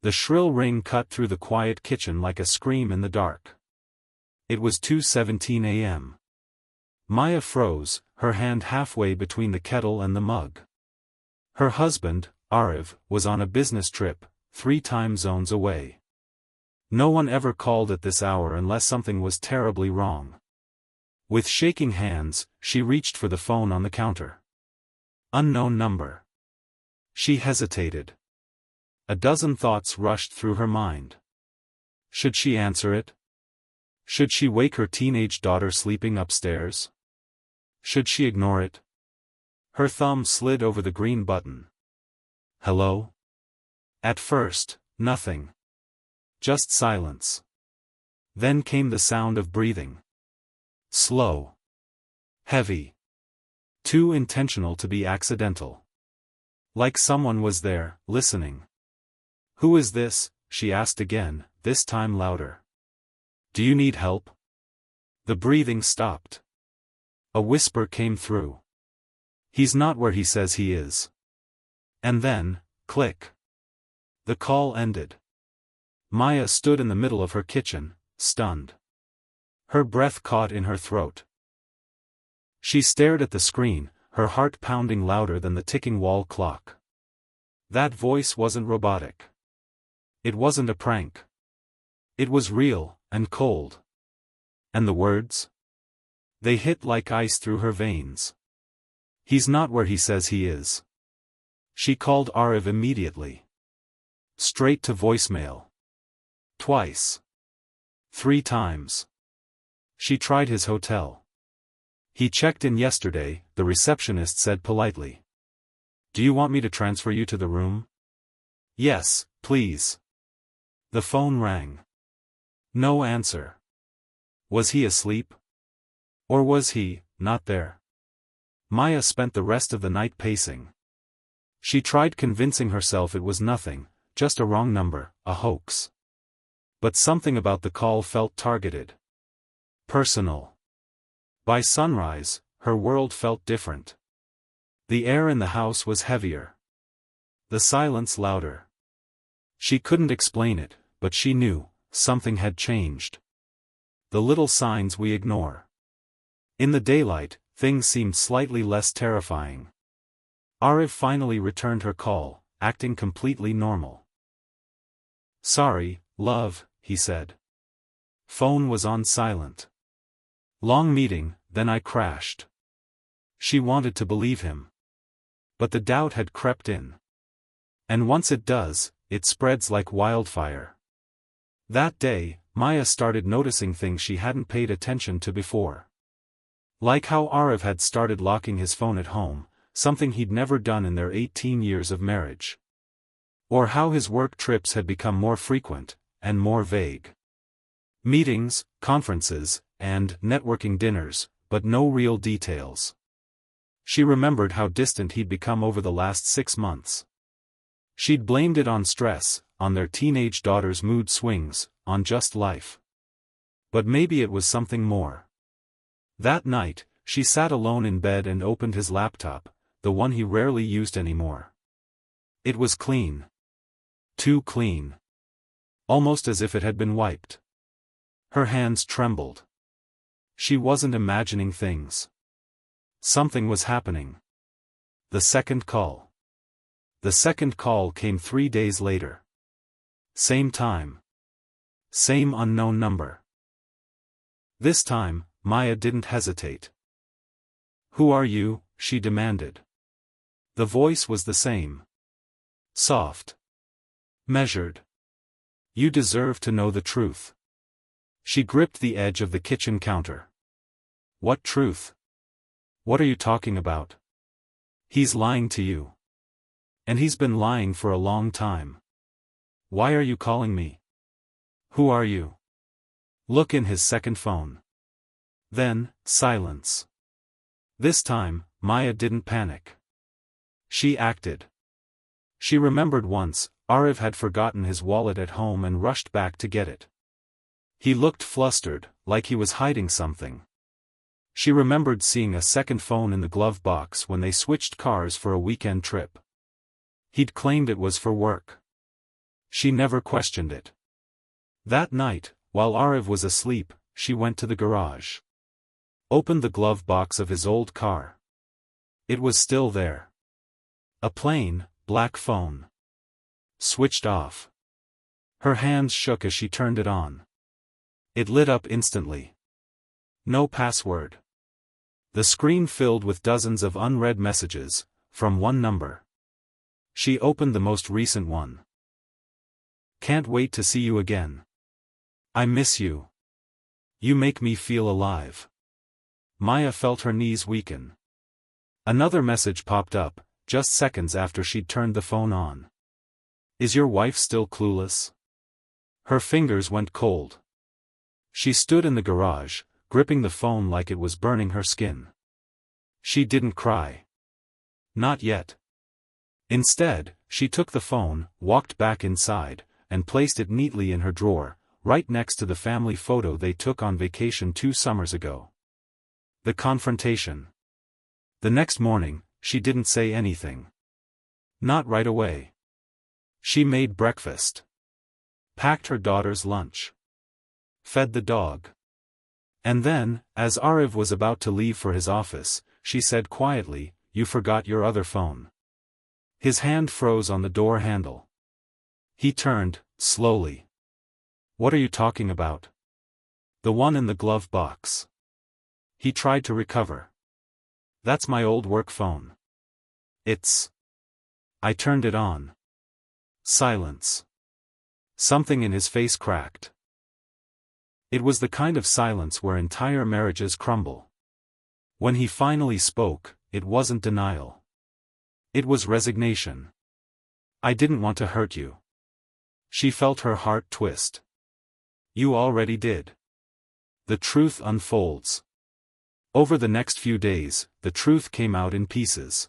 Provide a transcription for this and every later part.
The shrill ring cut through the quiet kitchen like a scream in the dark. It was 2:17 a.m. Maya froze, her hand halfway between the kettle and the mug. Her husband, Ariv, was on a business trip, 3 time zones away. No one ever called at this hour unless something was terribly wrong. With shaking hands, she reached for the phone on the counter. Unknown number. She hesitated. A dozen thoughts rushed through her mind. Should she answer it? Should she wake her teenage daughter sleeping upstairs? Should she ignore it? Her thumb slid over the green button. Hello? At first, nothing. Just silence. Then came the sound of breathing. Slow. Heavy. Too intentional to be accidental. Like someone was there, listening. Who is this? She asked again, this time louder. Do you need help? The breathing stopped. A whisper came through. He's not where he says he is. And then, click. The call ended. Maya stood in the middle of her kitchen, stunned. Her breath caught in her throat. She stared at the screen, her heart pounding louder than the ticking wall clock. That voice wasn't robotic. It wasn't a prank. It was real, and cold. And the words? They hit like ice through her veins. He's not where he says he is. She called Ariv immediately. Straight to voicemail. Twice. 3 times. She tried his hotel. He checked in yesterday, the receptionist said politely. Do you want me to transfer you to the room? Yes, please. The phone rang. No answer. Was he asleep? Or was he, not there? Maya spent the rest of the night pacing. She tried convincing herself it was nothing, just a wrong number, a hoax. But something about the call felt targeted. Personal. By sunrise, her world felt different. The air in the house was heavier. The silence louder. She couldn't explain it, but she knew, something had changed. The little signs we ignore. In the daylight, things seemed slightly less terrifying. Ariv finally returned her call, acting completely normal. Sorry, love, he said. Phone was on silent. Long meeting, then I crashed. She wanted to believe him. But the doubt had crept in. And once it does, it spreads like wildfire. That day, Maya started noticing things she hadn't paid attention to before. Like how Ariv had started locking his phone at home, something he'd never done in their 18 years of marriage. Or how his work trips had become more frequent, and more vague. Meetings, conferences, and networking dinners, but no real details. She remembered how distant he'd become over the last 6 months. She'd blamed it on stress, on their teenage daughter's mood swings, on just life. But maybe it was something more. That night, she sat alone in bed and opened his laptop, the one he rarely used anymore. It was clean. Too clean. Almost as if it had been wiped. Her hands trembled. She wasn't imagining things. Something was happening. The second call. The second call came 3 days later. Same time. Same unknown number. This time, Maya didn't hesitate. Who are you? She demanded. The voice was the same. Soft. Measured. You deserve to know the truth. She gripped the edge of the kitchen counter. What truth? What are you talking about? He's lying to you. And he's been lying for a long time. Why are you calling me? Who are you? Look in his second phone. Then, silence. This time, Maya didn't panic. She acted. She remembered once, Ariv had forgotten his wallet at home and rushed back to get it. He looked flustered, like he was hiding something. She remembered seeing a second phone in the glove box when they switched cars for a weekend trip. He'd claimed it was for work. She never questioned it. That night, while Arif was asleep, she went to the garage. Opened the glove box of his old car. It was still there. A plain, black phone. Switched off. Her hands shook as she turned it on. It lit up instantly. No password. The screen filled with dozens of unread messages, from one number. She opened the most recent one. Can't wait to see you again. I miss you. You make me feel alive. Maya felt her knees weaken. Another message popped up, just seconds after she'd turned the phone on. Is your wife still clueless? Her fingers went cold. She stood in the garage, gripping the phone like it was burning her skin. She didn't cry. Not yet. Instead, she took the phone, walked back inside, and placed it neatly in her drawer, right next to the family photo they took on vacation 2 summers ago. The confrontation. The next morning, she didn't say anything. Not right away. She made breakfast. Packed her daughter's lunch. Fed the dog. And then, as Arif was about to leave for his office, she said quietly, "You forgot your other phone." His hand froze on the door handle. He turned, slowly. "What are you talking about?" "The one in the glove box." He tried to recover. "That's my old work phone. It's..." I turned it on. Silence. Something in his face cracked. It was the kind of silence where entire marriages crumble. When he finally spoke, it wasn't denial. It was resignation. "I didn't want to hurt you." She felt her heart twist. "You already did." The truth unfolds. Over the next few days, the truth came out in pieces.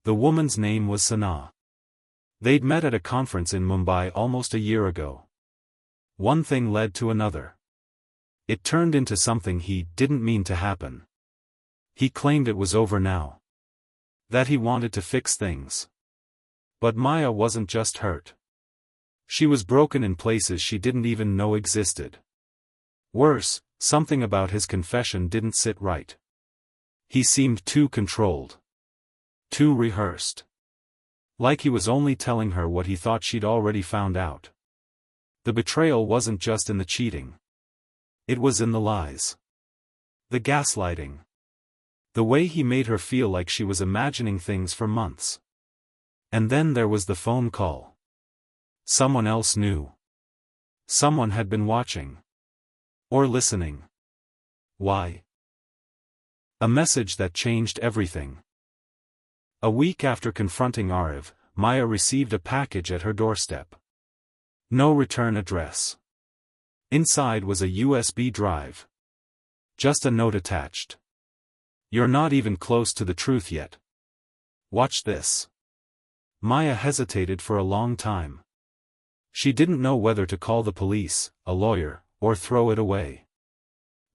The woman's name was Sana. They'd met at a conference in Mumbai almost a year ago. One thing led to another. It turned into something he didn't mean to happen. He claimed it was over now. That he wanted to fix things. But Maya wasn't just hurt. She was broken in places she didn't even know existed. Worse, something about his confession didn't sit right. He seemed too controlled. Too rehearsed. Like he was only telling her what he thought she'd already found out. The betrayal wasn't just in the cheating. It was in the lies. The gaslighting. The way he made her feel like she was imagining things for months. And then there was the phone call. Someone else knew. Someone had been watching. Or listening. Why? A message that changed everything. A week after confronting Arif, Maya received a package at her doorstep. No return address. Inside was a USB drive. Just a note attached. "You're not even close to the truth yet. Watch this." Maya hesitated for a long time. She didn't know whether to call the police, a lawyer, or throw it away.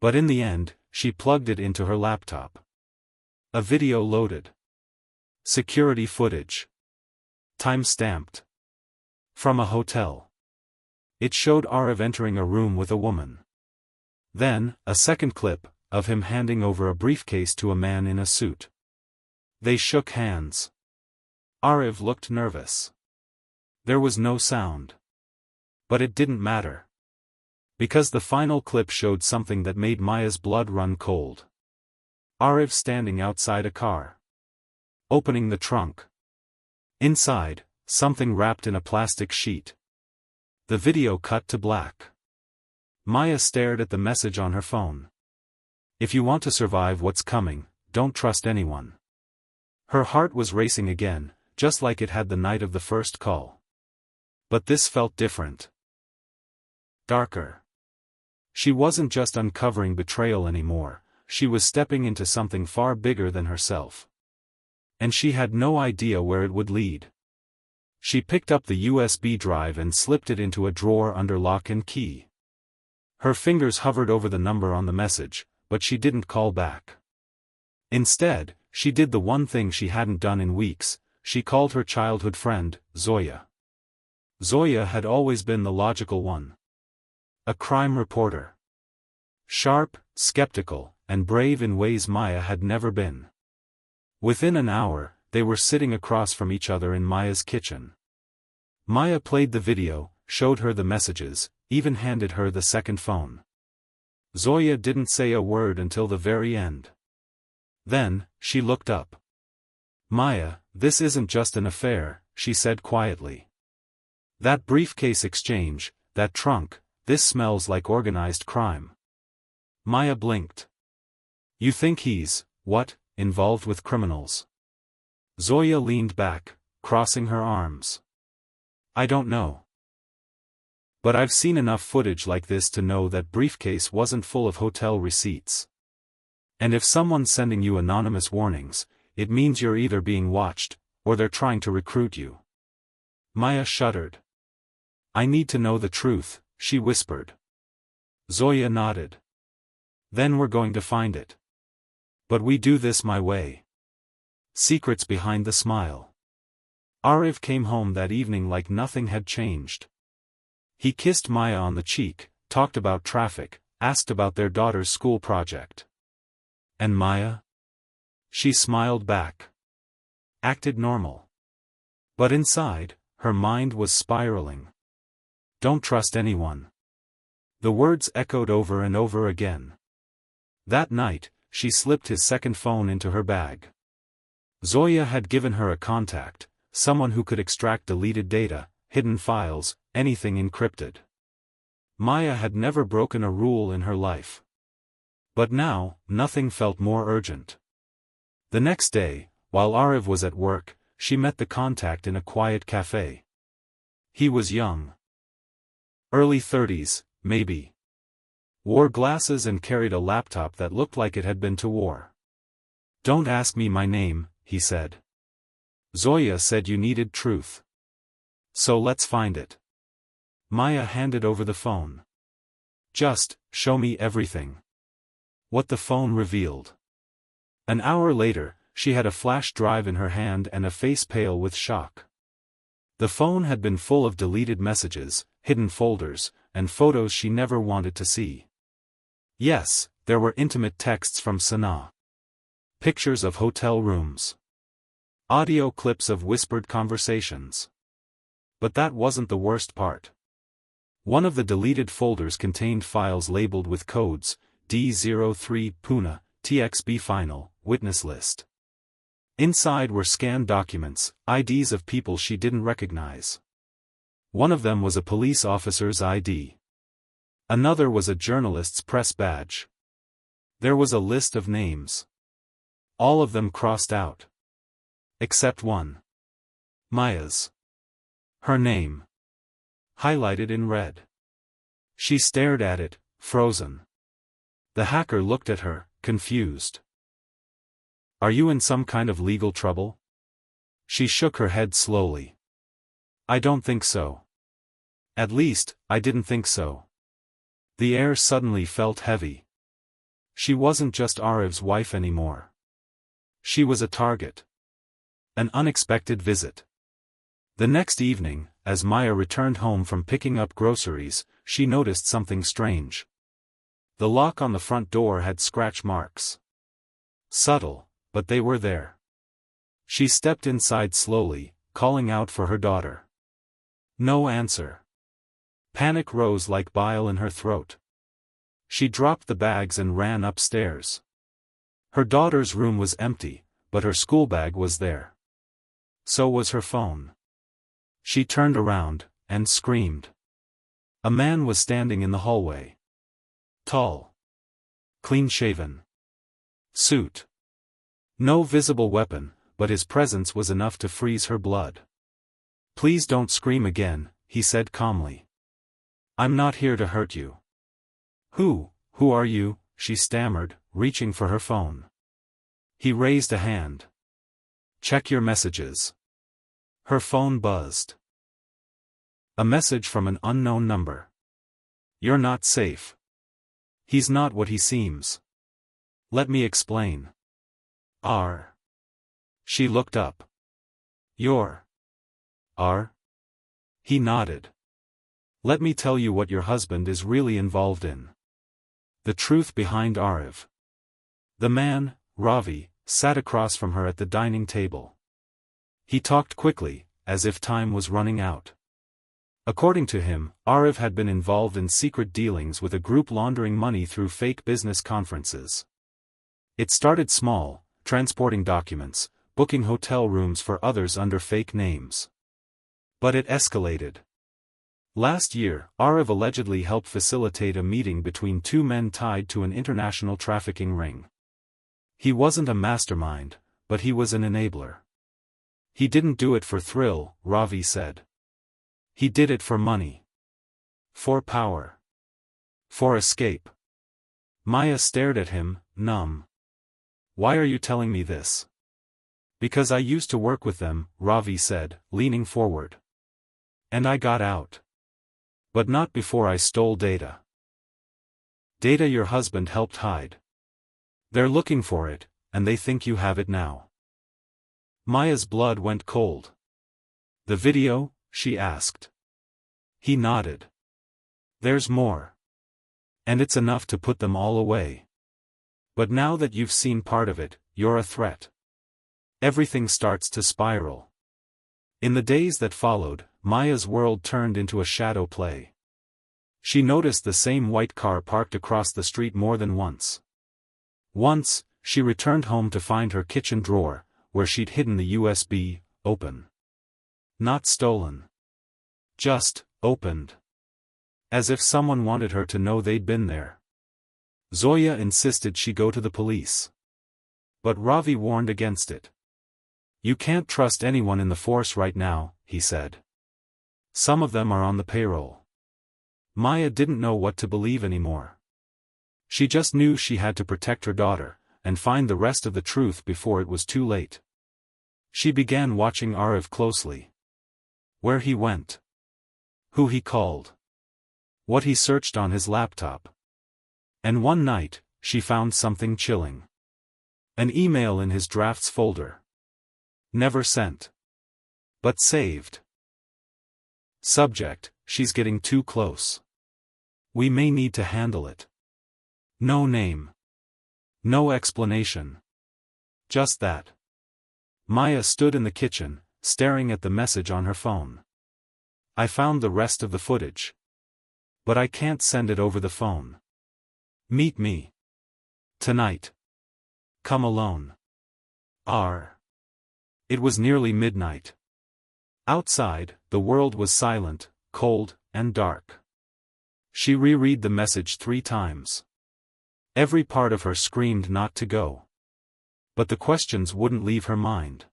But in the end, she plugged it into her laptop. A video loaded. Security footage. Time-stamped. From a hotel. It showed Arif entering a room with a woman. Then, a second clip, of him handing over a briefcase to a man in a suit. They shook hands. Arif looked nervous. There was no sound. But it didn't matter. Because the final clip showed something that made Maya's blood run cold. Arif standing outside a car. Opening the trunk. Inside, something wrapped in a plastic sheet. The video cut to black. Maya stared at the message on her phone. "If you want to survive what's coming, don't trust anyone." Her heart was racing again, just like it had the night of the first call. But this felt different. Darker. She wasn't just uncovering betrayal anymore, she was stepping into something far bigger than herself. And she had no idea where it would lead. She picked up the USB drive and slipped it into a drawer under lock and key. Her fingers hovered over the number on the message, but she didn't call back. Instead, she did the one thing she hadn't done in weeks, she called her childhood friend, Zoya. Zoya had always been the logical one. A crime reporter. Sharp, skeptical, and brave in ways Maya had never been. Within an hour, they were sitting across from each other in Maya's kitchen. Maya played the video, showed her the messages, even handed her the second phone. Zoya didn't say a word until the very end. Then, she looked up. "Maya, this isn't just an affair," she said quietly. "That briefcase exchange, that trunk, this smells like organized crime." Maya blinked. "You think he's, what, involved with criminals?" Zoya leaned back, crossing her arms. "I don't know. But I've seen enough footage like this to know that briefcase wasn't full of hotel receipts. And if someone's sending you anonymous warnings, it means you're either being watched, or they're trying to recruit you." Maya shuddered. "I need to know the truth," she whispered. Zoya nodded. "Then we're going to find it. But we do this my way." Secrets behind the smile. Arif came home that evening like nothing had changed. He kissed Maya on the cheek, talked about traffic, asked about their daughter's school project. "And Maya?" She smiled back. Acted normal. But inside, her mind was spiraling. "Don't trust anyone." The words echoed over and over again. That night, she slipped his second phone into her bag. Zoya had given her a contact, someone who could extract deleted data, hidden files, anything encrypted. Maya had never broken a rule in her life. But now, nothing felt more urgent. The next day, while Arif was at work, she met the contact in a quiet cafe. He was young. Early 30s, maybe. Wore glasses and carried a laptop that looked like it had been to war. "Don't ask me my name," he said. "Zoya said you needed truth. So let's find it." Maya handed over the phone. "Just, show me everything." What the phone revealed. An hour later, she had a flash drive in her hand and a face pale with shock. The phone had been full of deleted messages, hidden folders, and photos she never wanted to see. Yes, there were intimate texts from Sanaa. Pictures of hotel rooms. Audio clips of whispered conversations. But that wasn't the worst part. One of the deleted folders contained files labeled with codes, D03 Pune, TXB Final, Witness List. Inside were scanned documents, IDs of people she didn't recognize. One of them was a police officer's ID. Another was a journalist's press badge. There was a list of names. All of them crossed out. Except one. Maya's. Her name. Highlighted in red. She stared at it, frozen. The hacker looked at her, confused. "Are you in some kind of legal trouble?" She shook her head slowly. "I don't think so. At least, I didn't think so." The air suddenly felt heavy. She wasn't just Arif's wife anymore. She was a target. An unexpected visit. The next evening, as Maya returned home from picking up groceries, she noticed something strange. The lock on the front door had scratch marks. Subtle, but they were there. She stepped inside slowly, calling out for her daughter. No answer. Panic rose like bile in her throat. She dropped the bags and ran upstairs. Her daughter's room was empty, but her school bag was there. So was her phone. She turned around, and screamed. A man was standing in the hallway. Tall. Clean-shaven. Suit. No visible weapon, but his presence was enough to freeze her blood. "Please don't scream again," he said calmly. "I'm not here to hurt you." Who are you?" she stammered, reaching for her phone. He raised a hand. "Check your messages." Her phone buzzed. A message from an unknown number. "You're not safe. He's not what he seems. Let me explain." She looked up. "You're R?" He nodded. Let me tell you what your husband is really involved in. The truth behind Arif. The man, Ravi, sat across from her at the dining table. He talked quickly, as if time was running out. According to him, Arif had been involved in secret dealings with a group laundering money through fake business conferences. It started small, transporting documents, booking hotel rooms for others under fake names. But it escalated. Last year, Arif allegedly helped facilitate a meeting between two men tied to an international trafficking ring. He wasn't a mastermind, but he was an enabler. He didn't do it for thrill, Ravi said. He did it for money. For power. For escape. Maya stared at him, numb. Why are you telling me this? Because I used to work with them, Ravi said, leaning forward. And I got out. But not before I stole data. Data your husband helped hide. They're looking for it, and they think you have it now. Maya's blood went cold. The video? She asked. He nodded. There's more. And it's enough to put them all away. But now that you've seen part of it, you're a threat. Everything starts to spiral. In the days that followed, Maya's world turned into a shadow play. She noticed the same white car parked across the street more than once. Once, she returned home to find her kitchen drawer, where she'd hidden the USB, open. Not stolen. Just, opened. As if someone wanted her to know they'd been there. Zoya insisted she go to the police. But Ravi warned against it. You can't trust anyone in the force right now, he said. Some of them are on the payroll. Maya didn't know what to believe anymore. She just knew she had to protect her daughter, and find the rest of the truth before it was too late. She began watching Arif closely. Where he went. Who he called. What he searched on his laptop. And one night, she found something chilling. An email in his drafts folder. Never sent. But saved. Subject, she's getting too close. We may need to handle it. No name. No explanation. Just that. Maya stood in the kitchen, staring at the message on her phone. I found the rest of the footage. But I can't send it over the phone. Meet me. Tonight. Come alone. R. It was nearly midnight. Outside, the world was silent, cold, and dark. She reread the message 3 times. Every part of her screamed not to go. But the questions wouldn't leave her mind.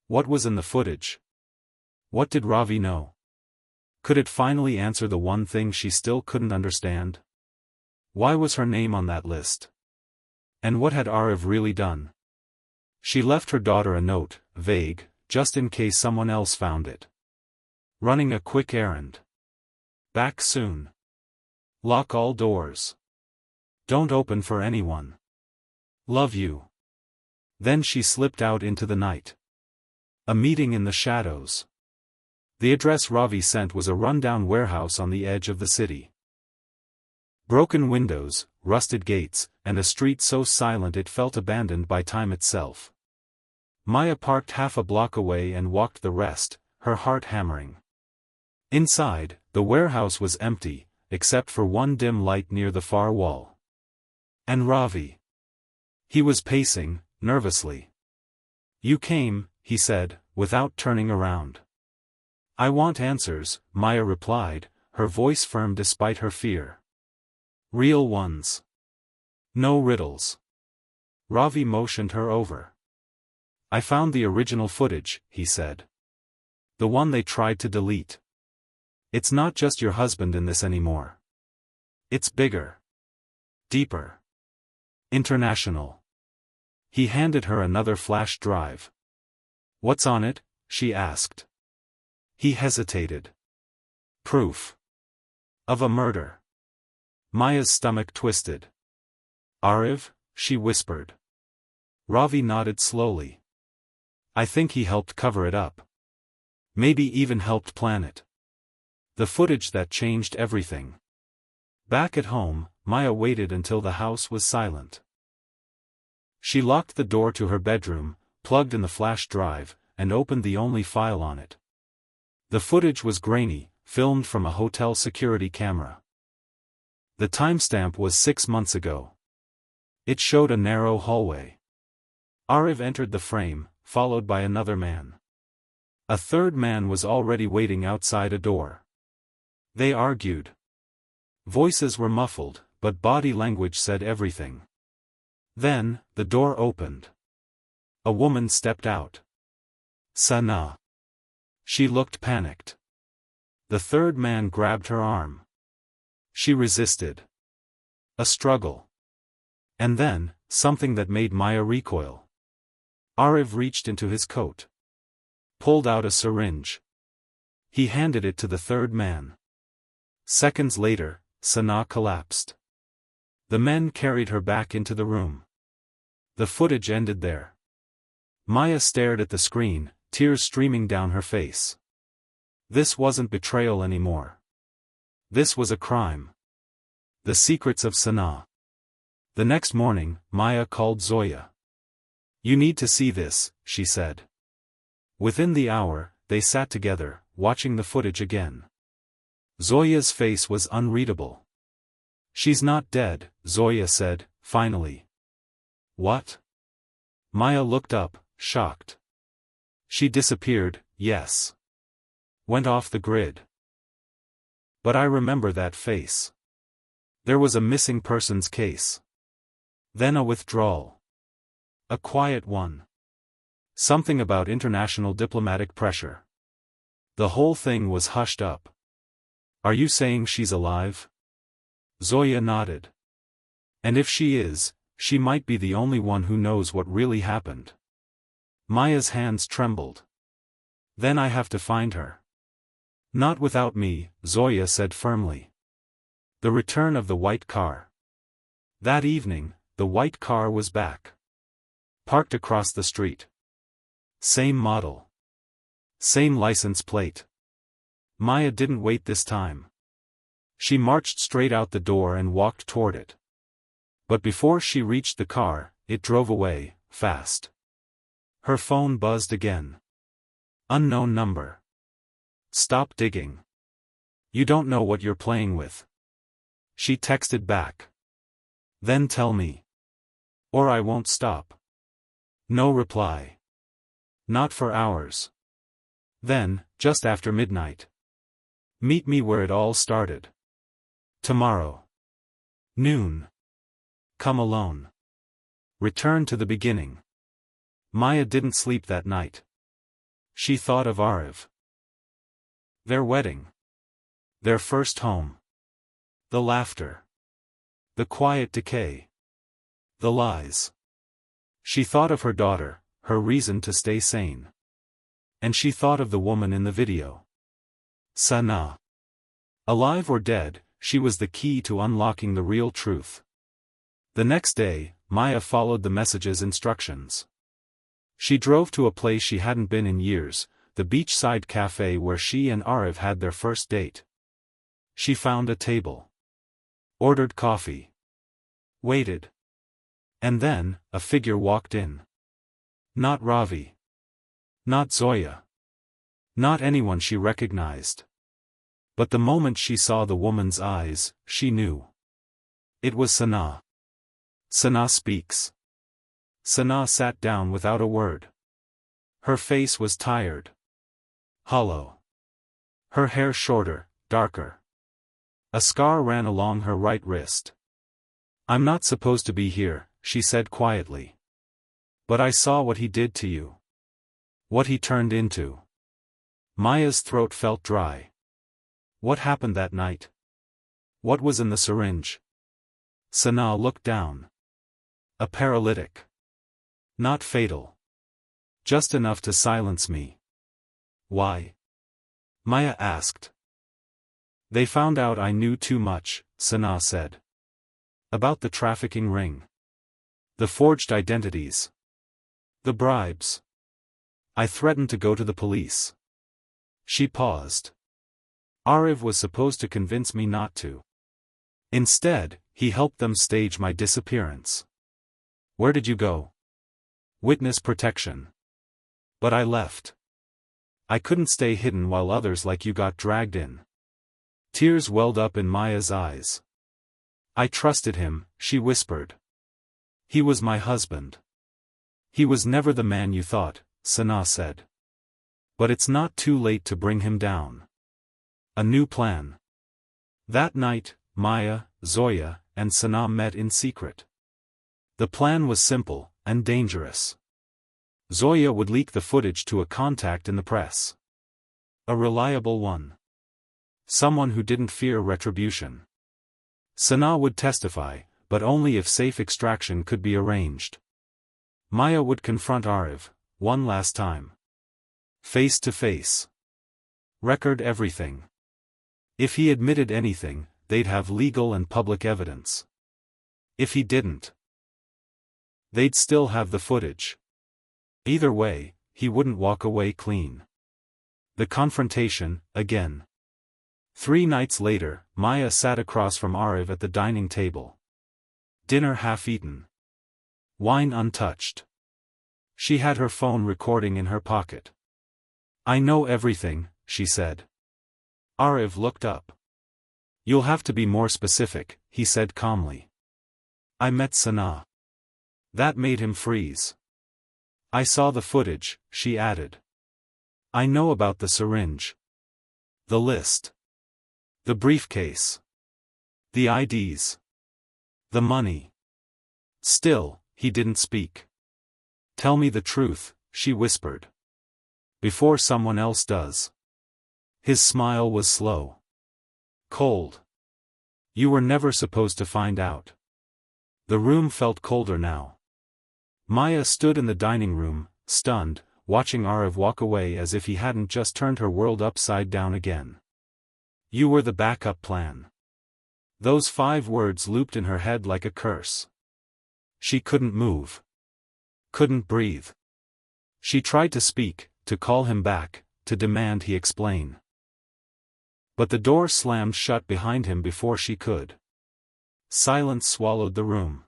What was in the footage? What did Ravi know? Could it finally answer the one thing she still couldn't understand? Why was her name on that list? And what had Arif really done? She left her daughter a note, vague, just in case someone else found it. Running a quick errand. Back soon. Lock all doors. Don't open for anyone. Love you. Then she slipped out into the night. A meeting in the shadows. The address Ravi sent was a rundown warehouse on the edge of the city. Broken windows, rusted gates, and a street so silent it felt abandoned by time itself. Maya parked half a block away and walked the rest, her heart hammering. Inside, the warehouse was empty, except for one dim light near the far wall. And Ravi. He was pacing, nervously. You came, he said, without turning around. I want answers, Maya replied, her voice firm despite her fear. Real ones. No riddles. Ravi motioned her over. I found the original footage, he said. The one they tried to delete. It's not just your husband in this anymore. It's bigger. Deeper. International. He handed her another flash drive. What's on it? She asked. He hesitated. Proof. Of a murder. Maya's stomach twisted. Arif, she whispered. Ravi nodded slowly. I think he helped cover it up. Maybe even helped plan it. The footage that changed everything. Back at home, Maya waited until the house was silent. She locked the door to her bedroom, plugged in the flash drive, and opened the only file on it. The footage was grainy, filmed from a hotel security camera. The timestamp was 6 months ago. It showed a narrow hallway. Arif entered the frame, followed by another man. A third man was already waiting outside a door. They argued. Voices were muffled, but body language said everything. Then, the door opened. A woman stepped out. Sana. She looked panicked. The third man grabbed her arm. She resisted. A struggle. And then, something that made Maya recoil. Arif reached into his coat. Pulled out a syringe. He handed it to the third man. Seconds later, Sana collapsed. The men carried her back into the room. The footage ended there. Maya stared at the screen, tears streaming down her face. This wasn't betrayal anymore. This was a crime. The secrets of Sana. The next morning, Maya called Zoya. You need to see this, she said. Within the hour, they sat together, watching the footage again. Zoya's face was unreadable. She's not dead, Zoya said, finally. What? Maya looked up, shocked. She disappeared, yes. Went off the grid. But I remember that face. There was a missing persons case. Then a withdrawal. A quiet one. Something about international diplomatic pressure. The whole thing was hushed up. Are you saying she's alive? Zoya nodded. And if she is, she might be the only one who knows what really happened. Maya's hands trembled. Then I have to find her. Not without me, Zoya said firmly. The return of the white car. That evening, the white car was back. Parked across the street. Same model. Same license plate. Maya didn't wait this time. She marched straight out the door and walked toward it. But before she reached the car, it drove away, fast. Her phone buzzed again. Unknown number. Stop digging. You don't know what you're playing with. She texted back. Then tell me. Or I won't stop. No reply. Not for hours. Then, just after midnight. Meet me where it all started. Tomorrow. Noon. Come alone. Return to the beginning. Maya didn't sleep that night. She thought of Arif. Their wedding. Their first home. The laughter. The quiet decay. The lies. She thought of her daughter, her reason to stay sane. And she thought of the woman in the video. Sana. Alive or dead, she was the key to unlocking the real truth. The next day, Maya followed the message's instructions. She drove to a place she hadn't been in years, the beachside cafe where she and Arif had their first date. She found a table. Ordered coffee. Waited. And then, a figure walked in. Not Ravi. Not Zoya. Not anyone she recognized. But the moment she saw the woman's eyes, she knew. It was Sana. Sana speaks. Sana sat down without a word. Her face was tired. Hollow. Her hair shorter, darker. A scar ran along her right wrist. I'm not supposed to be here, she said quietly. But I saw what he did to you. What he turned into. Maya's throat felt dry. What happened that night? What was in the syringe? Sana looked down. A paralytic. Not fatal. Just enough to silence me. Why? Maya asked. They found out I knew too much, Sana said. About the trafficking ring. The forged identities. The bribes. I threatened to go to the police. She paused. Ariv was supposed to convince me not to. Instead, he helped them stage my disappearance. Where did you go? Witness protection. But I left. I couldn't stay hidden while others like you got dragged in. Tears welled up in Maya's eyes. I trusted him, she whispered. He was my husband. He was never the man you thought, Sana said. But it's not too late to bring him down. A new plan. That night, Maya, Zoya, and Sana met in secret. The plan was simple, and dangerous. Zoya would leak the footage to a contact in the press. A reliable one. Someone who didn't fear retribution. Sana would testify, but only if safe extraction could be arranged. Maya would confront Ariv, one last time. Face to face. Record everything. If he admitted anything, they'd have legal and public evidence. If he didn't, they'd still have the footage. Either way, he wouldn't walk away clean. The confrontation, again. 3 nights later, Maya sat across from Ariv at the dining table. Dinner half-eaten. Wine untouched. She had her phone recording in her pocket. I know everything, she said. Ariv looked up. You'll have to be more specific, he said calmly. I met Sana. That made him freeze. I saw the footage, she added. I know about the syringe. The list. The briefcase. The IDs. The money. Still, he didn't speak. Tell me the truth, she whispered. Before someone else does. His smile was slow. Cold. You were never supposed to find out. The room felt colder now. Maya stood in the dining room, stunned, watching Ariv walk away as if he hadn't just turned her world upside down again. You were the backup plan. Those 5 words looped in her head like a curse. She couldn't move. Couldn't breathe. She tried to speak, to call him back, to demand he explain. But the door slammed shut behind him before she could. Silence swallowed the room.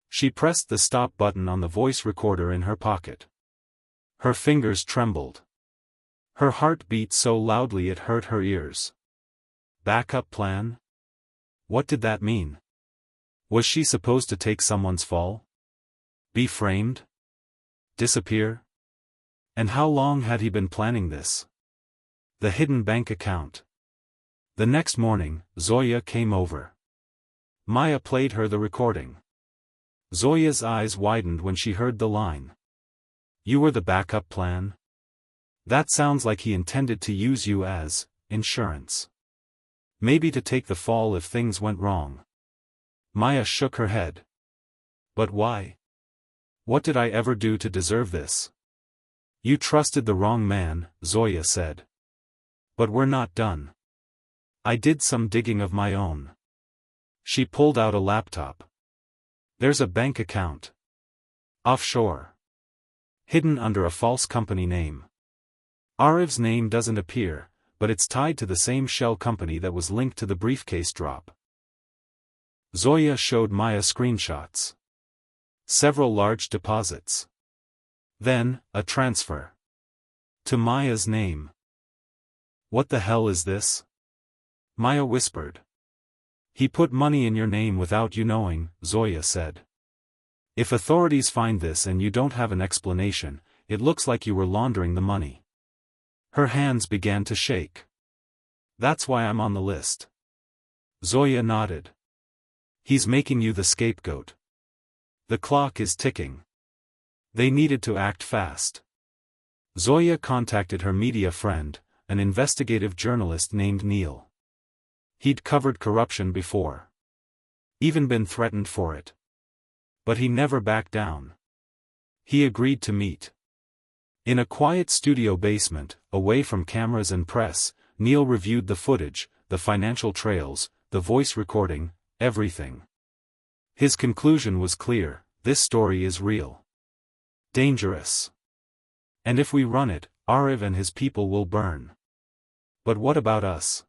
She pressed the stop button on the voice recorder in her pocket. Her fingers trembled. Her heart beat so loudly it hurt her ears. Backup plan? What did that mean? Was she supposed to take someone's fall? Be framed? Disappear? And how long had he been planning this? The hidden bank account. The next morning, Zoya came over. Maya played her the recording. Zoya's eyes widened when she heard the line. You were the backup plan? That sounds like he intended to use you as insurance. Maybe to take the fall if things went wrong. Maya shook her head. But why? What did I ever do to deserve this? You trusted the wrong man, Zoya said. But we're not done. I did some digging of my own. She pulled out a laptop. There's a bank account. Offshore. Hidden under a false company name. Ariv's name doesn't appear, but it's tied to the same shell company that was linked to the briefcase drop. Zoya showed Maya screenshots. Several large deposits. Then, a transfer. To Maya's name. What the hell is this? Maya whispered. He put money in your name without you knowing, Zoya said. If authorities find this and you don't have an explanation, it looks like you were laundering the money. Her hands began to shake. That's why I'm on the list. Zoya nodded. He's making you the scapegoat. The clock is ticking. They needed to act fast. Zoya contacted her media friend, an investigative journalist named Neil. He'd covered corruption before. Even been threatened for it. But he never backed down. He agreed to meet. In a quiet studio basement, away from cameras and press, Neil reviewed the footage, the financial trails, the voice recording, everything. His conclusion was clear: this story is real. Dangerous. And if we run it, Ariv and his people will burn. But what about us?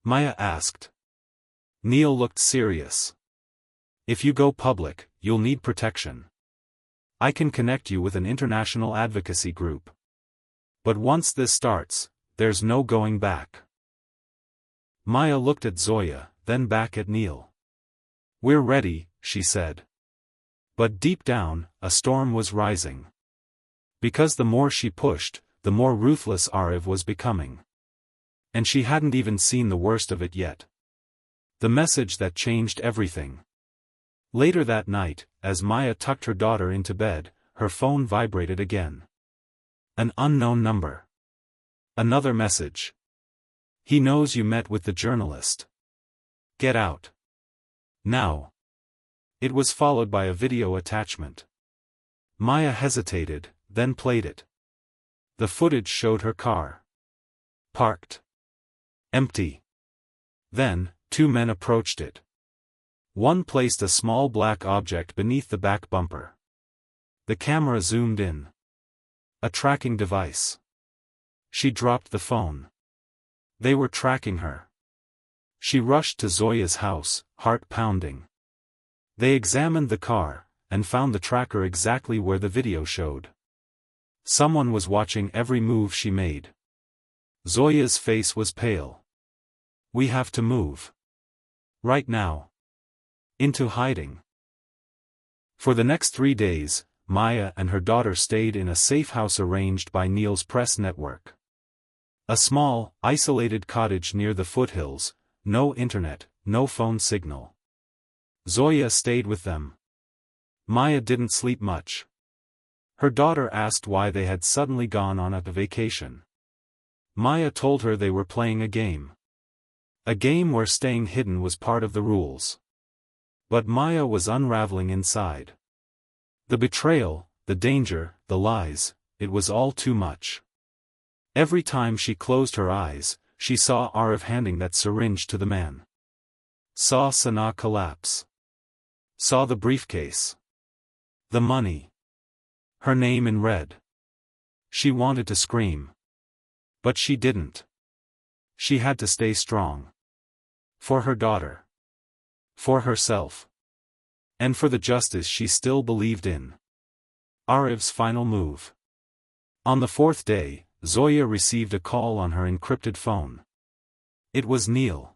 Maya asked. Neil looked serious. If you go public, you'll need protection. I can connect you with an international advocacy group. But once this starts, there's no going back. Maya looked at Zoya, then back at Neil. We're ready, she said. But deep down, a storm was rising. Because the more she pushed, the more ruthless Arif was becoming. And she hadn't even seen the worst of it yet. The message that changed everything. Later that night, as Maya tucked her daughter into bed, her phone vibrated again. An unknown number. Another message. He knows you met with the journalist. Get out. Now. It was followed by a video attachment. Maya hesitated, then played it. The footage showed her car. Parked. Empty. Then, two men approached it. One placed a small black object beneath the back bumper. The camera zoomed in. A tracking device. She dropped the phone. They were tracking her. She rushed to Zoya's house, heart pounding. They examined the car, and found the tracker exactly where the video showed. Someone was watching every move she made. Zoya's face was pale. We have to move. Right now. Into hiding. For the next 3 days, Maya and her daughter stayed in a safe house arranged by Neil's press network. A small, isolated cottage near the foothills, no internet, no phone signal. Zoya stayed with them. Maya didn't sleep much. Her daughter asked why they had suddenly gone on a vacation. Maya told her they were playing a game. A game where staying hidden was part of the rules. But Maya was unraveling inside. The betrayal, the danger, the lies, it was all too much. Every time she closed her eyes, she saw Arif handing that syringe to the man. Saw Sana collapse. Saw the briefcase. The money. Her name in red. She wanted to scream. But she didn't. She had to stay strong. For her daughter. For herself. And for the justice she still believed in. Arif's final move. On the 4th day, Zoya received a call on her encrypted phone. It was Neil.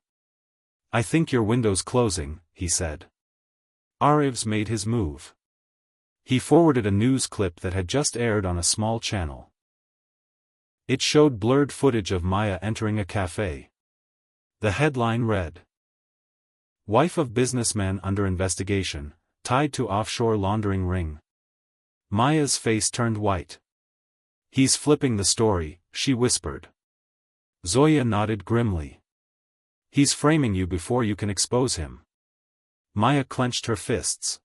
I think your window's closing, he said. Arif's made his move. He forwarded a news clip that had just aired on a small channel. It showed blurred footage of Maya entering a cafe. The headline read, Wife of businessman under investigation, tied to offshore laundering ring. Maya's face turned white. He's flipping the story, she whispered. Zoya nodded grimly. He's framing you before you can expose him. Maya clenched her fists.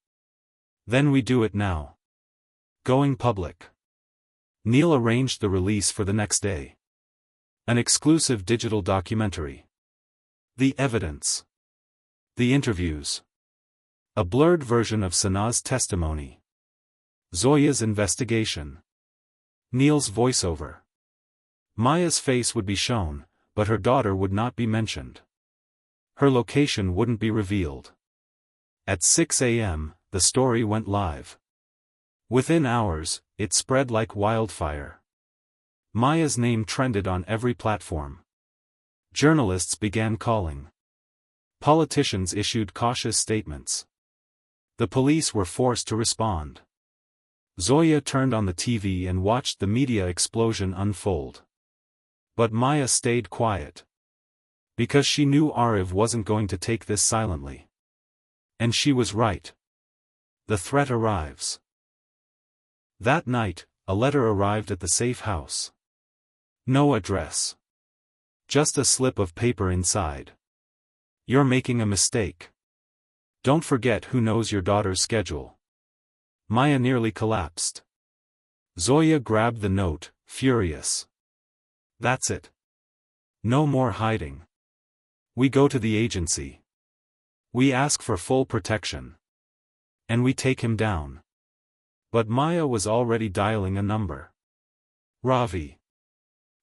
Then we do it now. Going public. Neil arranged the release for the next day. An exclusive digital documentary. The evidence. The interviews. A blurred version of Sana's testimony. Zoya's investigation. Neil's voiceover. Maya's face would be shown, but her daughter would not be mentioned. Her location wouldn't be revealed. At 6 a.m., the story went live. Within hours, it spread like wildfire. Maya's name trended on every platform. Journalists began calling. Politicians issued cautious statements. The police were forced to respond. Zoya turned on the TV and watched the media explosion unfold. But Maya stayed quiet. Because she knew Arif wasn't going to take this silently. And she was right. The threat arrives. That night, a letter arrived at the safe house. No address. Just a slip of paper inside. You're making a mistake. Don't forget who knows your daughter's schedule. Maya nearly collapsed. Zoya grabbed the note, furious. That's it. No more hiding. We go to the agency. We ask for full protection. And we take him down. But Maya was already dialing a number. Ravi.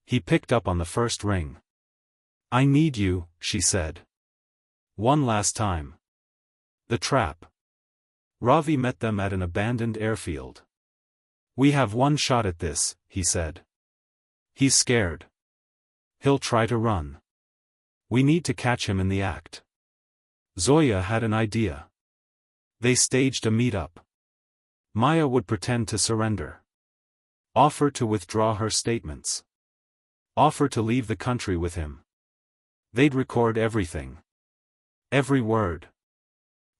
He picked up on the first ring. I need you, she said. One last time. The trap. Ravi met them at an abandoned airfield. We have one shot at this, he said. He's scared. He'll try to run. We need to catch him in the act. Zoya had an idea. They staged a meet-up. Maya would pretend to surrender. Offer to withdraw her statements. Offer to leave the country with him. They'd record everything. Every word.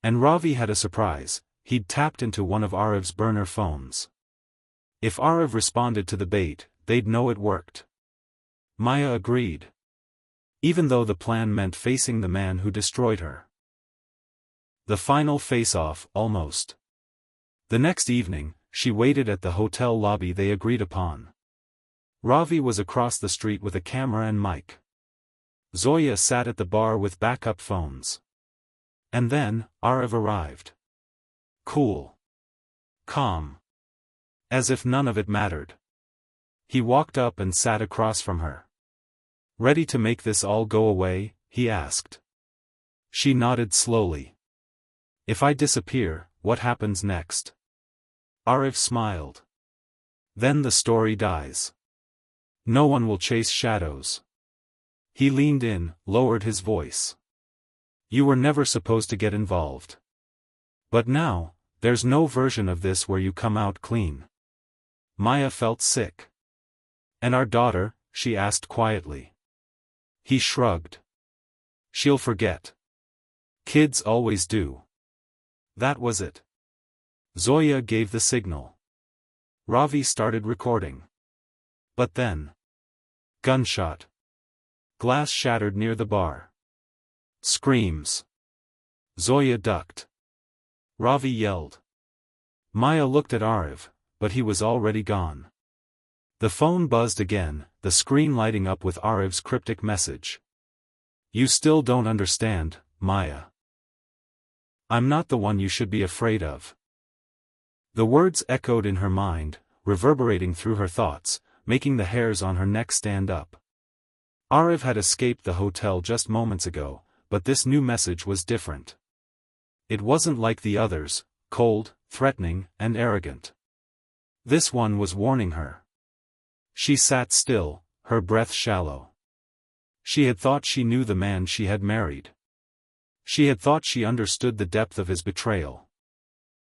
And Ravi had a surprise. He'd tapped into one of Ariv's burner phones. If Ariv responded to the bait, they'd know it worked. Maya agreed. Even though the plan meant facing the man who destroyed her. The final face-off, almost. The next evening, she waited at the hotel lobby they agreed upon. Ravi was across the street with a camera and mic. Zoya sat at the bar with backup phones. And then, Ariv arrived. Cool. Calm. As if none of it mattered. He walked up and sat across from her. Ready to make this all go away, he asked. She nodded slowly. If I disappear, what happens next? Ariv smiled. Then the story dies. No one will chase shadows. He leaned in, lowered his voice. You were never supposed to get involved. But now, there's no version of this where you come out clean. Maya felt sick. And our daughter? She asked quietly. He shrugged. She'll forget. Kids always do. That was it. Zoya gave the signal. Ravi started recording. But then. Gunshot. Glass shattered near the bar. Screams. Zoya ducked. Ravi yelled. Maya looked at Ariv, but he was already gone. The phone buzzed again, the screen lighting up with Ariv's cryptic message. You still don't understand, Maya. I'm not the one you should be afraid of. The words echoed in her mind, reverberating through her thoughts, making the hairs on her neck stand up. Ariv had escaped the hotel just moments ago, but this new message was different. It wasn't like the others, cold, threatening, and arrogant. This one was warning her. She sat still, her breath shallow. She had thought she knew the man she had married. She had thought she understood the depth of his betrayal.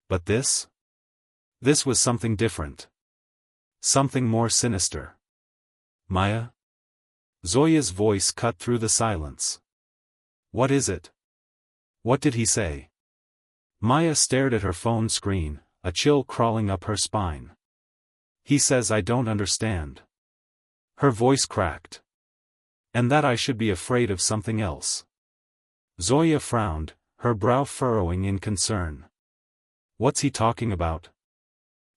But this? This was something different. Something more sinister. Maya? Zoya's voice cut through the silence. What is it? What did he say? Maya stared at her phone screen, a chill crawling up her spine. He says I don't understand. Her voice cracked. And that I should be afraid of something else. Zoya frowned, her brow furrowing in concern. What's he talking about?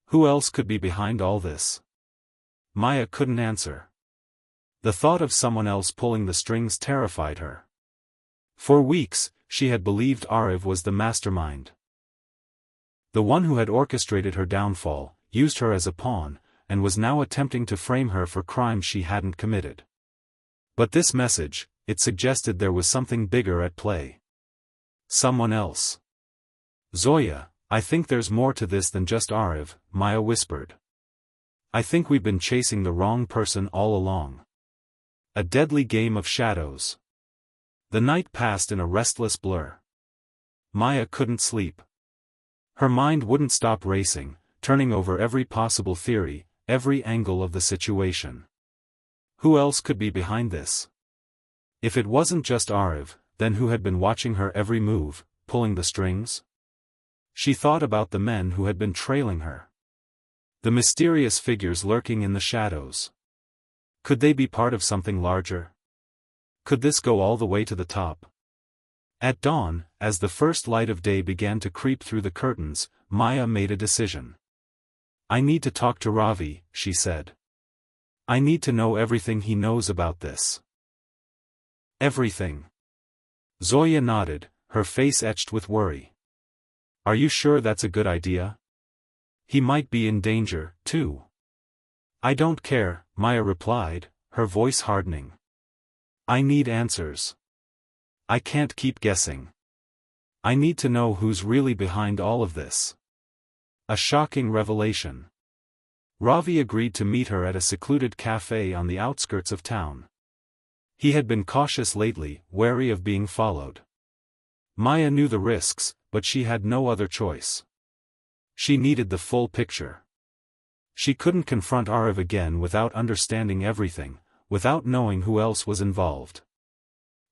Who else could be behind all this? Maya couldn't answer. The thought of someone else pulling the strings terrified her. For weeks, she had believed Ariv was the mastermind. The one who had orchestrated her downfall, used her as a pawn, and was now attempting to frame her for crimes she hadn't committed. But this message, it suggested there was something bigger at play. Someone else. Zoya, I think there's more to this than just Ariv, Maya whispered. I think we've been chasing the wrong person all along. A deadly game of shadows. The night passed in a restless blur. Maya couldn't sleep. Her mind wouldn't stop racing, turning over every possible theory, every angle of the situation. Who else could be behind this? If it wasn't just Ariv, then who had been watching her every move, pulling the strings? She thought about the men who had been trailing her. The mysterious figures lurking in the shadows. Could they be part of something larger? Could this go all the way to the top? At dawn, as the first light of day began to creep through the curtains, Maya made a decision. I need to talk to Ravi, she said. I need to know everything he knows about this. Everything. Zoya nodded, her face etched with worry. Are you sure that's a good idea? He might be in danger, too. I don't care, Maya replied, her voice hardening. I need answers. I can't keep guessing. I need to know who's really behind all of this. A shocking revelation. Ravi agreed to meet her at a secluded cafe on the outskirts of town. He had been cautious lately, wary of being followed. Maya knew the risks, but she had no other choice. She needed the full picture. She couldn't confront Arav again without understanding everything, without knowing who else was involved.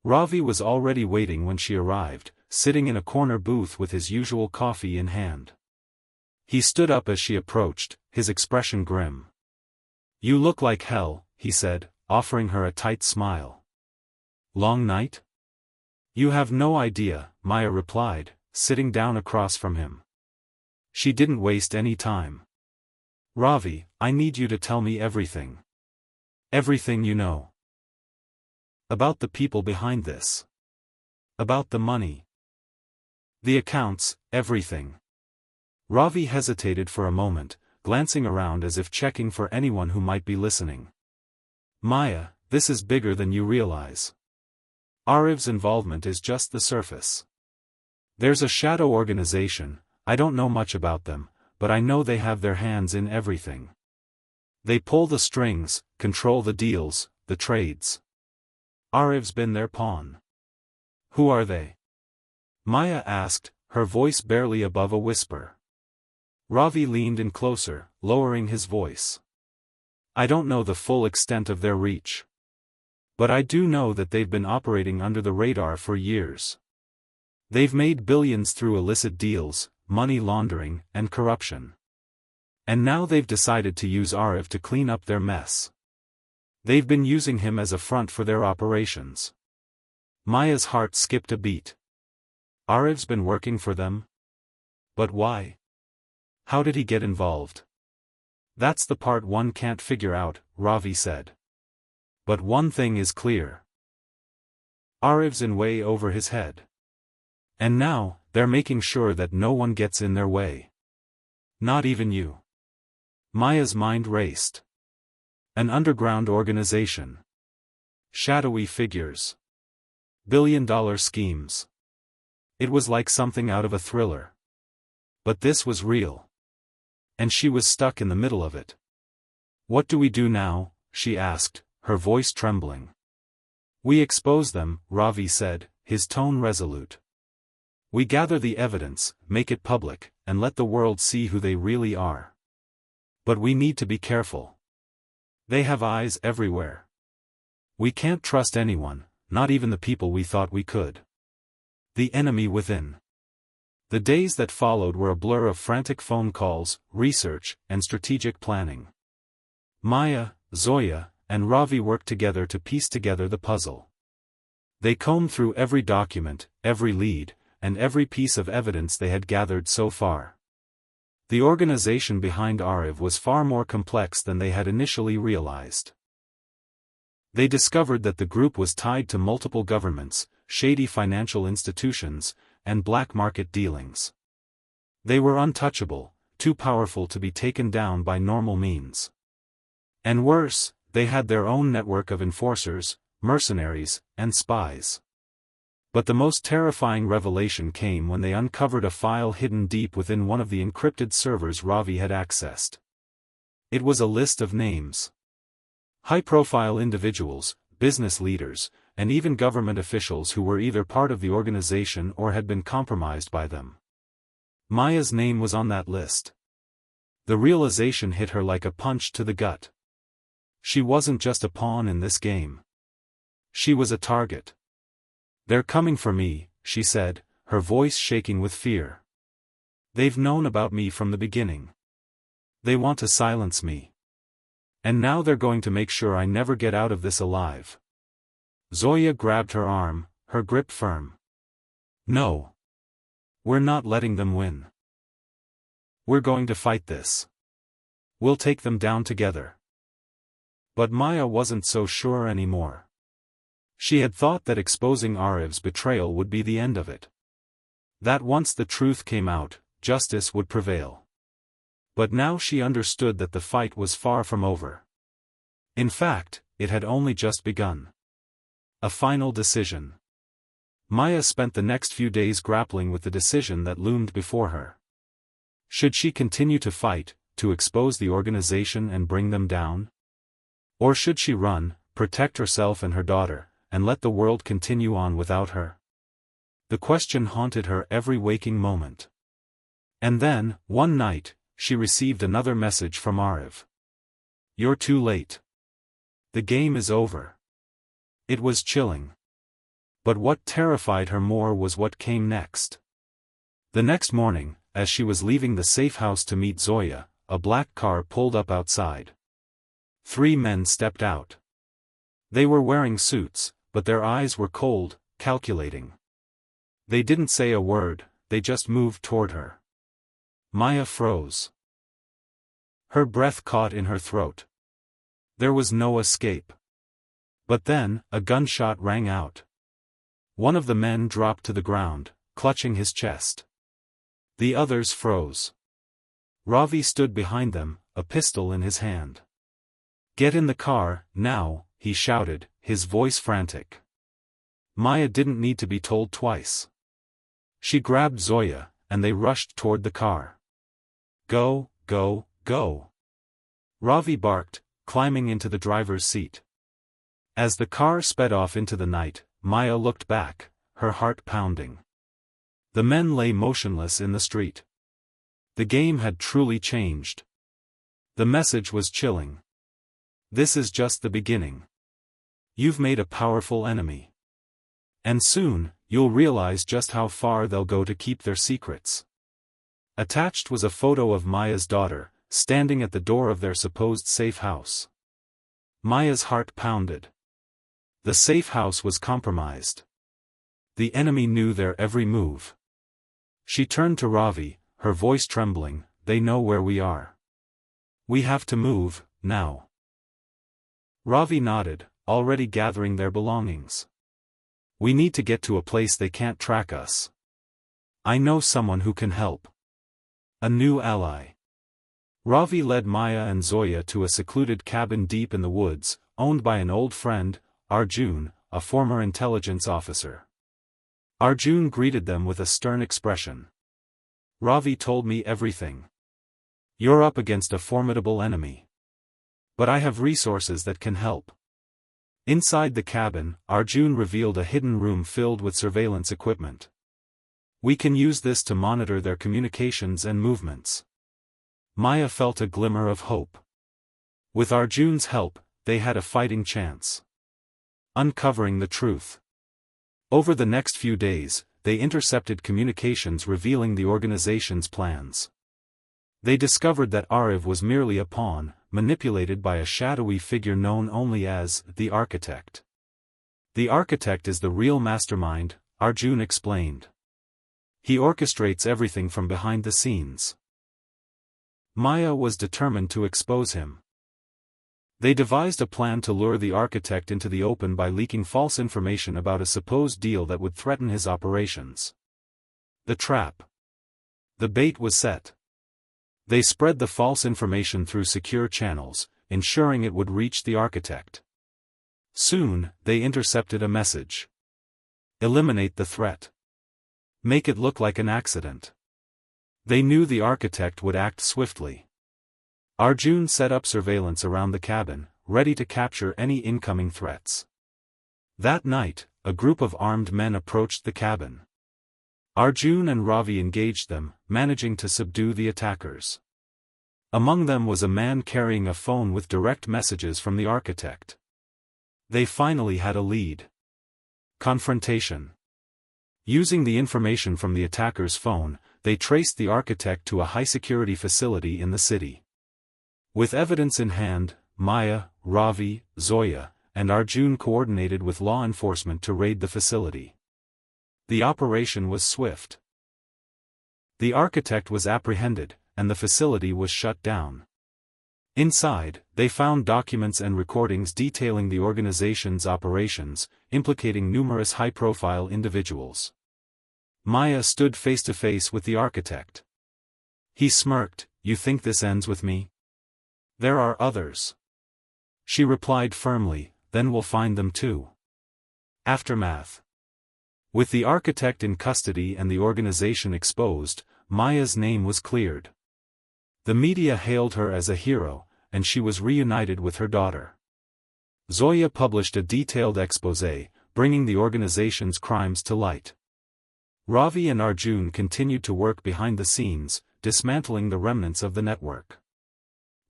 Ravi was already waiting when she arrived, sitting in a corner booth with his usual coffee in hand. He stood up as she approached, his expression grim. "You look like hell," he said, offering her a tight smile. "Long night?" "You have no idea," Maya replied, sitting down across from him. She didn't waste any time. "Ravi, I need you to tell me everything. Everything you know. About the people behind this. About the money. The accounts, everything." Ravi hesitated for a moment, glancing around as if checking for anyone who might be listening. "Maya, this is bigger than you realize. Ariv's involvement is just the surface. There's a shadow organization. I don't know much about them, but I know they have their hands in everything. They pull the strings, control the deals, the trades. Ariv's been their pawn." "Who are they?" Maya asked, her voice barely above a whisper. Ravi leaned in closer, lowering his voice. "I don't know the full extent of their reach. But I do know that they've been operating under the radar for years. They've made billions through illicit deals, money laundering, and corruption. And now they've decided to use Arav to clean up their mess. They've been using him as a front for their operations." Maya's heart skipped a beat. Ariv's been working for them? But why? How did he get involved? "That's the part one can't figure out," Ravi said. "But one thing is clear. Ariv's in way over his head. And now, they're making sure that no one gets in their way. Not even you." Maya's mind raced. An underground organization. Shadowy figures. Billion-dollar schemes. It was like something out of a thriller. But this was real. And she was stuck in the middle of it. "What do we do now?" she asked, her voice trembling. "We expose them," Ravi said, his tone resolute. "We gather the evidence, make it public, and let the world see who they really are. But we need to be careful. They have eyes everywhere. We can't trust anyone, not even the people we thought we could. The enemy within." The days that followed were a blur of frantic phone calls, research, and strategic planning. Maya, Zoya, and Ravi worked together to piece together the puzzle. They combed through every document, every lead, and every piece of evidence they had gathered so far. The organization behind Arav was far more complex than they had initially realized. They discovered that the group was tied to multiple governments, shady financial institutions, and black market dealings. They were untouchable, too powerful to be taken down by normal means. And worse, they had their own network of enforcers, mercenaries, and spies. But the most terrifying revelation came when they uncovered a file hidden deep within one of the encrypted servers Ravi had accessed. It was a list of names. High-profile individuals, business leaders, and even government officials who were either part of the organization or had been compromised by them. Maya's name was on that list. The realization hit her like a punch to the gut. She wasn't just a pawn in this game. She was a target. "They're coming for me," she said, her voice shaking with fear. "They've known about me from the beginning. They want to silence me. And now they're going to make sure I never get out of this alive." Zoya grabbed her arm, her grip firm. "No. We're not letting them win. We're going to fight this. We'll take them down together." But Maya wasn't so sure anymore. She had thought that exposing Ariv's betrayal would be the end of it. That once the truth came out, justice would prevail. But now she understood that the fight was far from over. In fact, it had only just begun. A final decision. Maya spent the next few days grappling with the decision that loomed before her. Should she continue to fight, to expose the organization and bring them down? Or should she run, protect herself and her daughter, and let the world continue on without her? The question haunted her every waking moment. And then, one night, she received another message from Arif. "You're too late. The game is over." It was chilling. But what terrified her more was what came next. The next morning, as she was leaving the safe house to meet Zoya, a black car pulled up outside. 3 men stepped out. They were wearing suits, but their eyes were cold, calculating. They didn't say a word, they just moved toward her. Maya froze. Her breath caught in her throat. There was no escape. But then, a gunshot rang out. One of the men dropped to the ground, clutching his chest. The others froze. Ravi stood behind them, a pistol in his hand. "Get in the car, now," he shouted, his voice frantic. Maya didn't need to be told twice. She grabbed Zoya, and they rushed toward the car. "Go, go, go!" Ravi barked, climbing into the driver's seat. As the car sped off into the night, Maya looked back, her heart pounding. The men lay motionless in the street. The game had truly changed. The message was chilling. This is just the beginning. You've made a powerful enemy. And soon, you'll realize just how far they'll go to keep their secrets. Attached was a photo of Maya's daughter, standing at the door of their supposed safe house. Maya's heart pounded. The safe house was compromised. The enemy knew their every move. She turned to Ravi, her voice trembling, "They know where we are. We have to move, now." Ravi nodded, already gathering their belongings. "We need to get to a place they can't track us. I know someone who can help. A new ally." Ravi led Maya and Zoya to a secluded cabin deep in the woods, owned by an old friend, Arjun, a former intelligence officer. Arjun greeted them with a stern expression. "Ravi told me everything. You're up against a formidable enemy. But I have resources that can help." Inside the cabin, Arjun revealed a hidden room filled with surveillance equipment. "We can use this to monitor their communications and movements." Maya felt a glimmer of hope. With Arjun's help, they had a fighting chance. Uncovering the truth. Over the next few days, they intercepted communications revealing the organization's plans. They discovered that Arif was merely a pawn, manipulated by a shadowy figure known only as the Architect. "The Architect is the real mastermind," Arjun explained. "He orchestrates everything from behind the scenes." Maya was determined to expose him. They devised a plan to lure the Architect into the open by leaking false information about a supposed deal that would threaten his operations. The trap. The bait was set. They spread the false information through secure channels, ensuring it would reach the Architect. Soon, they intercepted a message. "Eliminate the threat. Make it look like an accident." They knew the Architect would act swiftly. Arjun set up surveillance around the cabin, ready to capture any incoming threats. That night, a group of armed men approached the cabin. Arjun and Ravi engaged them, managing to subdue the attackers. Among them was a man carrying a phone with direct messages from the Architect. They finally had a lead. Confrontation. Using the information from the attacker's phone, they traced the Architect to a high-security facility in the city. With evidence in hand, Maya, Ravi, Zoya, and Arjun coordinated with law enforcement to raid the facility. The operation was swift. The Architect was apprehended, and the facility was shut down. Inside, they found documents and recordings detailing the organization's operations, implicating numerous high-profile individuals. Maya stood face-to-face with the Architect. He smirked, "You think this ends with me? There are others." She replied firmly, "Then we'll find them too." Aftermath. With the architect in custody and the organization exposed, Maya's name was cleared. The media hailed her as a hero, and she was reunited with her daughter. Zoya published a detailed exposé, bringing the organization's crimes to light. Ravi and Arjun continued to work behind the scenes, dismantling the remnants of the network.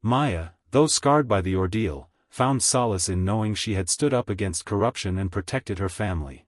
Maya, though scarred by the ordeal, found solace in knowing she had stood up against corruption and protected her family.